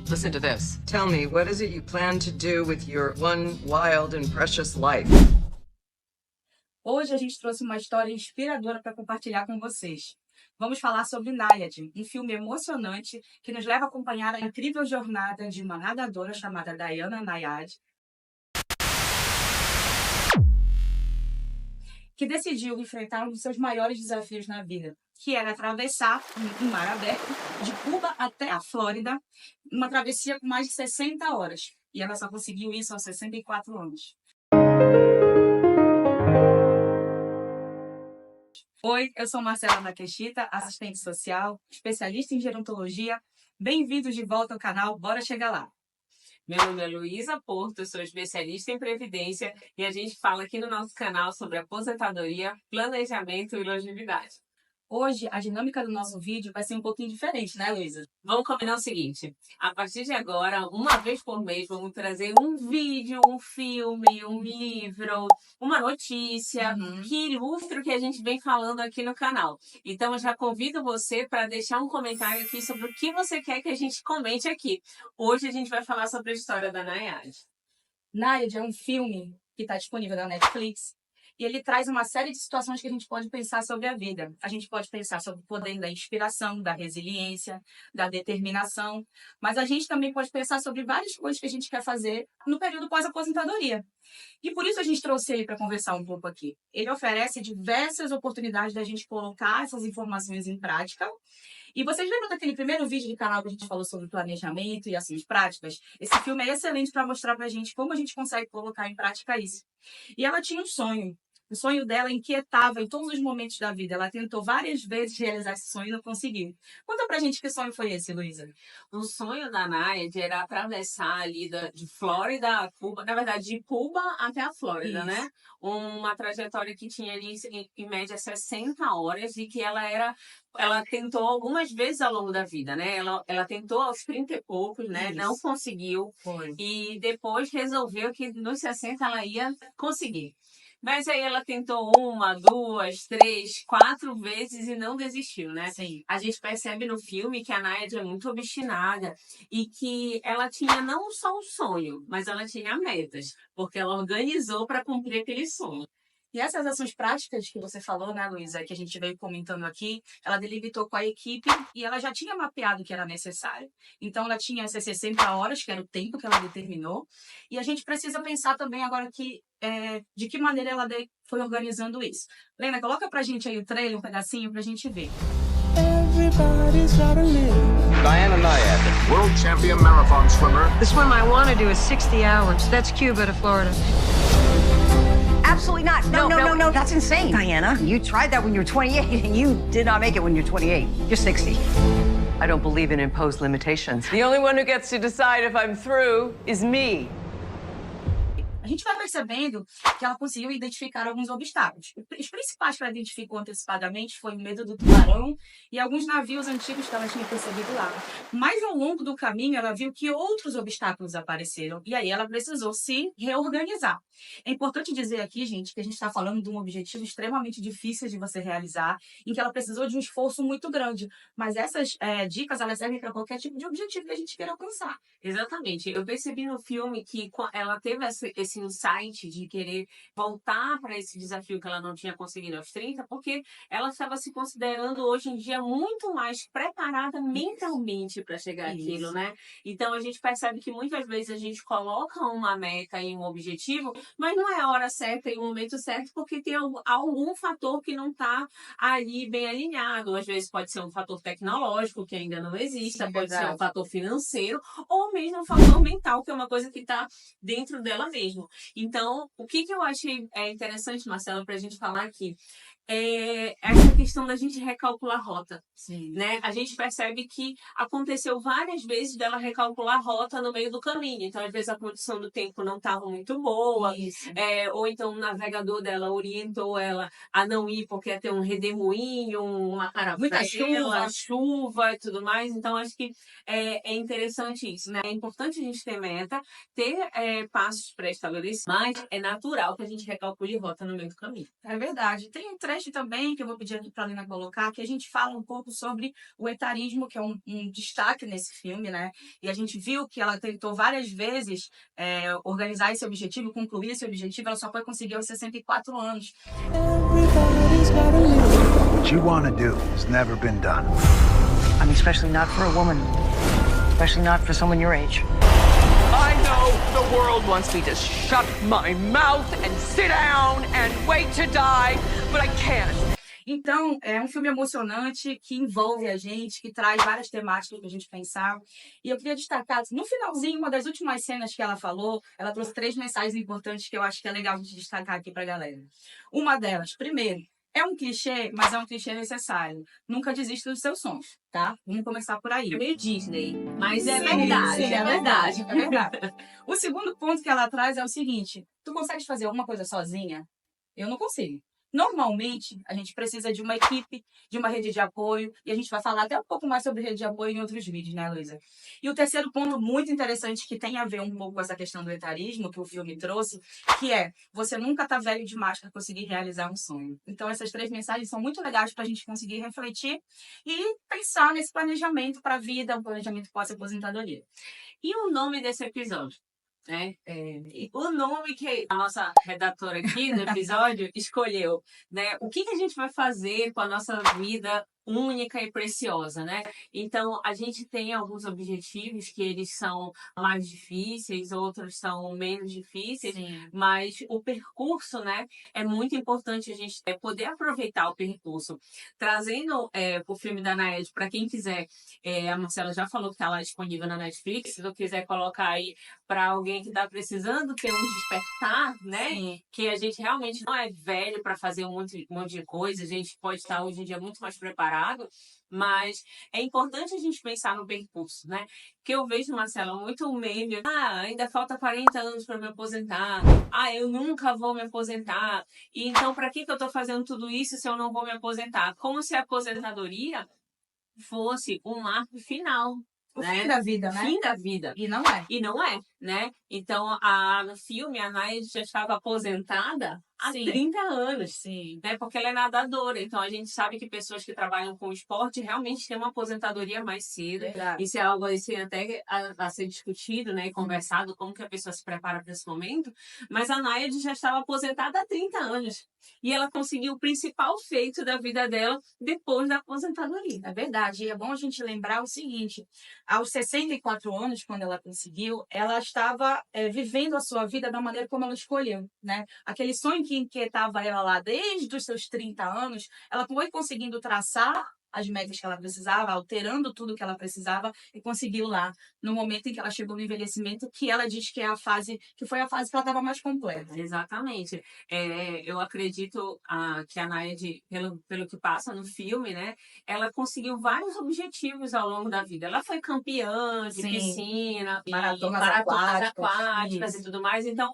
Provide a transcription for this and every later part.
Listen to this. Tell me, what is it you plan to do with your one wild and precious life? Hoje a gente trouxe uma história inspiradora para compartilhar com vocês. Vamos falar sobre Naiad, um filme emocionante que nos leva a acompanhar a incrível jornada de uma nadadora chamada Diana Nayad, que decidiu enfrentar um dos seus maiores desafios na vida, que era atravessar um mar aberto de Cuba até a Flórida, uma travessia com mais de 60 horas. E ela só conseguiu isso aos 64 anos. Oi, eu sou Marcela Makeshita, assistente social, especialista em gerontologia. Bem-vindos de volta ao canal Bora Chegar Lá. Meu nome é Luísa Porto, sou especialista em Previdência e a gente fala aqui no nosso canal sobre aposentadoria, planejamento e longevidade. Hoje, a dinâmica do nosso vídeo vai ser um pouquinho diferente, né, Luísa? Vamos combinar o seguinte, a partir de agora, uma vez por mês, vamos trazer um vídeo, um filme, um livro, uma notícia que ilustre o que a gente vem falando aqui no canal. Então, eu já convido você para deixar um comentário aqui sobre o que você quer que a gente comente aqui. Hoje a gente vai falar sobre a história da Nayad. Nayad é um filme que está disponível na Netflix. E ele traz uma série de situações que a gente pode pensar sobre a vida. A gente pode pensar sobre o poder da inspiração, da resiliência, da determinação. Mas a gente também pode pensar sobre várias coisas que a gente quer fazer no período pós-aposentadoria. E por isso a gente trouxe ele para conversar um pouco aqui. Ele oferece diversas oportunidades da gente colocar essas informações em prática. E vocês lembram daquele primeiro vídeo do canal que a gente falou sobre planejamento e ações práticas? Esse filme é excelente para mostrar para a gente como a gente consegue colocar em prática isso. E ela tinha um sonho. O sonho dela inquietava em todos os momentos da vida. Ela tentou várias vezes realizar esse sonho e não conseguiu. Conta pra gente que sonho foi esse, Luísa. O sonho da Nayad era atravessar ali de Flórida a Cuba, na verdade, de Cuba até a Flórida, né? Uma trajetória que tinha ali, em média, 60 horas e que ela tentou algumas vezes ao longo da vida, né? Ela tentou aos 30 e poucos, né? Isso. Não conseguiu. Foi. E depois resolveu que nos 60 ela ia conseguir. Mas aí ela tentou 1, 2, 3, 4 vezes e não desistiu, né? Sim. A gente percebe no filme que a Nayad é muito obstinada e que ela tinha não só um sonho, mas ela tinha metas, porque ela organizou para cumprir aquele sonho. E essas ações práticas que você falou, né, Luísa, que a gente veio comentando aqui, ela delimitou com a equipe e ela já tinha mapeado o que era necessário. Então, ela tinha essas 60 horas, que era o tempo que ela determinou. E a gente precisa pensar também agora de que maneira ela foi organizando isso. Lena, coloca pra gente aí o trailer, um pedacinho, pra gente ver. Everybody's gotta live. Diana Nayad, World champion marathon swimmer. The swim I want to do is 60 hours. That's Cuba to Florida. Absolutely not. No. That's insane, Diana. You tried that when you were 28, and you did not make it when you're 28. You're 60. I don't believe in imposed limitations. The only one who gets to decide if I'm through is me. A gente vai percebendo que ela conseguiu identificar alguns obstáculos. Os principais que ela identificou antecipadamente foi o medo do tubarão e alguns navios antigos que ela tinha percebido lá. Mas ao longo do caminho ela viu que outros obstáculos apareceram e aí ela precisou se reorganizar. É importante dizer aqui, gente, que a gente está falando de um objetivo extremamente difícil de você realizar, em que ela precisou de um esforço muito grande. Mas essas dicas, elas servem para qualquer tipo de objetivo que a gente queira alcançar. Exatamente. Eu percebi no filme que ela teve esse insight de querer voltar para esse desafio que ela não tinha conseguido aos 30, porque ela estava se considerando hoje em dia muito mais preparada mentalmente para chegar àquilo, né? Então a gente percebe que muitas vezes a gente coloca uma meta e um objetivo, mas não é a hora certa e o momento certo, porque tem algum fator que não está ali bem alinhado. Às vezes pode ser um fator tecnológico que ainda não existe, pode ser um fator financeiro ou mesmo um fator mental, que é uma coisa que está dentro dela mesmo. Então, o que eu achei interessante, Marcela, para a gente falar aqui, essa questão da gente recalcular a rota. Sim. Né? A gente percebe que aconteceu várias vezes dela recalcular a rota no meio do caminho. Então, às vezes, a condição do tempo não estava muito boa. Ou então o navegador dela orientou ela a não ir porque ia ter um redemoinho, uma muita chuva e tudo mais. Então, acho que é interessante isso, né? É importante a gente ter meta, ter passos pré-estabelecidos, mas é natural que a gente recalcule rota no meio do caminho. É verdade. Tem um trecho trecho também, que eu vou pedir aqui para a Lina colocar, que a gente fala um pouco sobre o etarismo, que é um destaque nesse filme, né? E a gente viu que ela tentou várias vezes organizar esse objetivo, concluir esse objetivo, ela só foi conseguir aos 64 anos. Everybody's gotta live. What you want to do has never been done. I mean, especially not for a woman. Especially not for someone your age. I know the world wants me to shut my mouth and sit down and wait to die, but I can't. Então, é um filme emocionante que envolve a gente, que traz várias temáticas para a gente pensar. E eu queria destacar, no finalzinho, uma das últimas cenas que ela falou, ela trouxe 3 mensagens importantes que eu acho que é legal a gente destacar aqui para a galera. Uma delas, primeiro, é um clichê, mas é um clichê necessário. Nunca desista dos seus sonhos, tá? Vamos começar por aí. É meio Disney, mas é Sim, verdade, sim, é verdade. É verdade. O segundo ponto que ela traz é o seguinte: tu consegues fazer alguma coisa sozinha? Eu não consigo. Normalmente, a gente precisa de uma equipe, de uma rede de apoio, e a gente vai falar até um pouco mais sobre rede de apoio em outros vídeos, né, Luísa? E o terceiro ponto muito interessante, que tem a ver um pouco com essa questão do etarismo que o filme trouxe, que é, você nunca tá velho demais para conseguir realizar um sonho. Então, essas 3 mensagens são muito legais para a gente conseguir refletir e pensar nesse planejamento para a vida, um planejamento pós-aposentadoria. E o nome desse episódio? Né? O nome que a nossa redatora aqui do episódio escolheu, né? O que a gente vai fazer com a nossa vida única e preciosa, né? Então, a gente tem alguns objetivos que eles são mais difíceis, outros são menos difíceis, Sim. mas o percurso, né? É muito importante a gente poder aproveitar o percurso. Trazendo o filme da Naed, para quem quiser, a Marcela já falou que está lá disponível na Netflix, se eu quiser colocar aí para alguém que está precisando ter um despertar, né? Sim. Que a gente realmente não é velho para fazer um monte de coisa, a gente pode estar hoje em dia muito mais preparado, mas é importante a gente pensar no percurso, né? Que eu vejo, Marcela, muito meme, ainda falta 40 anos para me aposentar, eu nunca vou me aposentar, e então para que eu estou fazendo tudo isso se eu não vou me aposentar? Como se a aposentadoria fosse um marco final. O né? fim da vida, né? Fim da vida. E não é. E não é, né? Então, no filme, a Naed já estava aposentada há Sim. 30 anos, Sim. né? Porque ela é nadadora. Então, a gente sabe que pessoas que trabalham com esporte realmente têm uma aposentadoria mais cedo. Verdade. Isso é algo assim, até a ser discutido, né? E conversado, como que a pessoa se prepara para esse momento. Mas a Naed já estava aposentada há 30 anos. E ela conseguiu o principal feito da vida dela depois da aposentadoria. É verdade. E é bom a gente lembrar o seguinte: aos 64 anos, quando ela conseguiu, ela estava vivendo a sua vida da maneira como ela escolheu, né? Aquele sonho que inquietava ela lá desde os seus 30 anos, ela foi conseguindo traçar as metas que ela precisava, alterando tudo que ela precisava e conseguiu lá, no momento em que ela chegou no envelhecimento, que ela diz que é a fase, que foi a fase que ela estava mais completa. Exatamente. Eu acredito que a Naed, pelo que passa no filme, né, ela conseguiu vários objetivos ao longo da vida. Ela foi campeã de Sim. piscina, Maratonas aquáticas isso. e tudo mais. Então,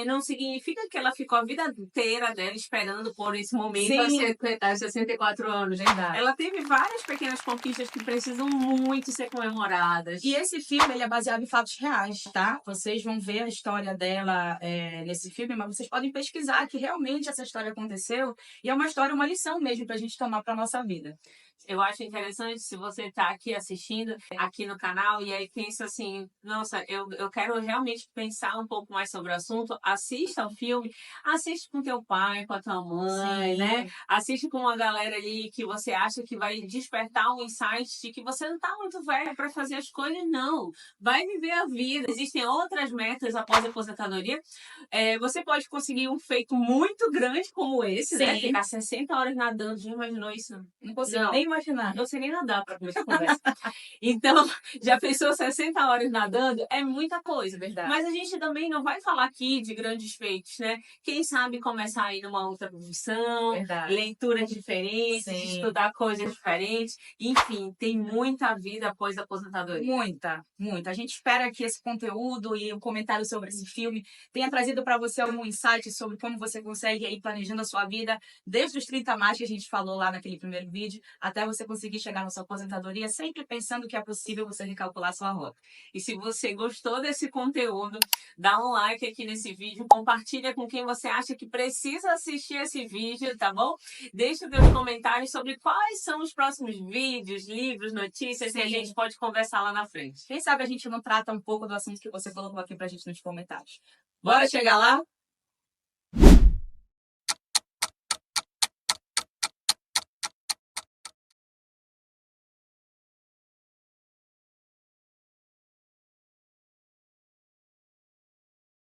não significa que ela ficou a vida inteira dela esperando por esse momento Sim. aos 64 anos. Verdade. Ela teve várias pequenas conquistas que precisam muito ser comemoradas. E esse filme, ele é baseado em fatos reais, tá? Vocês vão ver a história dela nesse filme, mas vocês podem pesquisar que realmente essa história aconteceu e é uma história, uma lição mesmo pra gente tomar pra nossa vida. Eu acho interessante se você está aqui assistindo, aqui no canal, e aí pensa assim, nossa, eu quero realmente pensar um pouco mais sobre o assunto, assista ao filme, assiste com teu pai, com a tua mãe, Sim. né? Assiste com uma galera ali que você acha que vai despertar um insight de que você não está muito velho para fazer as coisas, não. Vai viver a vida. Existem outras metas após a aposentadoria. Você pode conseguir um feito muito grande como esse, né? Sim. Ficar 60 horas nadando, já imaginou isso? Não consigo Não. nem imaginar. Não sei nem nadar para começar a conversa. Então, já pensou 60 horas nadando? É muita coisa. Verdade. Mas a gente também não vai falar aqui de grandes feitos, né? Quem sabe começar a ir numa outra profissão, Verdade. leituras diferentes, Sim. estudar coisas diferentes. Enfim, tem muita vida após a aposentadoria. Muita, muita. A gente espera que esse conteúdo e o comentário sobre esse filme tenha trazido para você algum insight sobre como você consegue ir planejando a sua vida desde os 30 mais que a gente falou lá naquele primeiro vídeo até até você conseguir chegar na sua aposentadoria, sempre pensando que é possível você recalcular sua rota. E se você gostou desse conteúdo, dá um like aqui nesse vídeo, compartilha com quem você acha que precisa assistir esse vídeo, tá bom? Deixa os seus comentários sobre quais são os próximos vídeos, livros, notícias que a Sim. gente pode conversar lá na frente. Quem sabe a gente não trata um pouco do assunto que você colocou aqui pra gente nos comentários. Bora chegar lá?